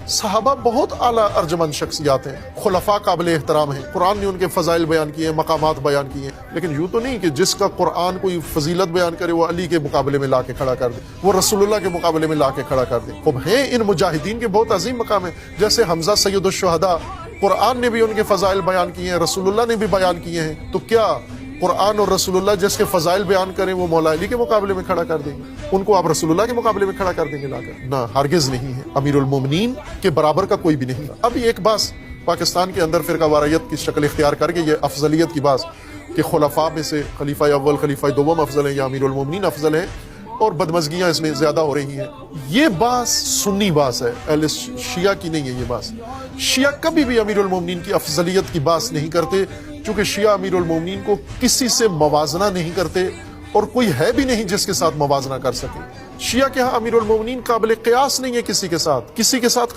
صحابہ بہت اعلیٰ ارجمند شخصیات ہیں، خلفاء قابل احترام ہیں، قرآن نے ان کے فضائل بیان کیے ہیں، مقامات بیان کیے ہیں، لیکن یوں تو نہیں کہ جس کا قرآن کوئی فضیلت بیان کرے وہ علی کے مقابلے میں لا کے کھڑا کر دے، وہ رسول اللہ کے مقابلے میں لا کے کھڑا کر دے۔ اب ہیں ان مجاہدین کے بہت عظیم مقام ہیں، جیسے حمزہ سید الشہداء، قرآن نے بھی ان کے فضائل بیان کیے ہیں، رسول اللہ نے بھی بیان کیے ہیں، تو کیا قرآن اور رسول اللہ جس کے فضائل بیان کریں وہ مولا علی کے مقابلے میں کھڑا کر دیں گے؟ ان کو آپ رسول اللہ کے مقابلے میں کھڑا کر دیں گے لا کر؟ نہ، ہرگز نہیں ہے، امیر المومنین کے برابر کا کوئی بھی نہیں۔ اب ایک بات پاکستان کے اندر فرقہ واریت کی شکل اختیار کر کے یہ افضلیت کی بات کہ خلفاء میں سے خلیفہ اول خلیفہ دوم افضل ہیں یا امیر المومنین افضل ہیں اور بدمزگیاں اس میں زیادہ ہو رہی ہیں، یہ بات سنی بات ہے، اہل شیعہ کی نہیں ہے یہ بات۔ شیعہ کبھی بھی امیر المومنین کی افضلیت کی بات نہیں کرتے، چونکہ شیعہ امیر المومنین کو کسی سے موازنہ نہیں کرتے اور کوئی ہے بھی نہیں جس کے ساتھ موازنہ کر سکے۔ شیعہ کے ہاں امیر المومنین قابل قیاس نہیں ہے کسی کے ساتھ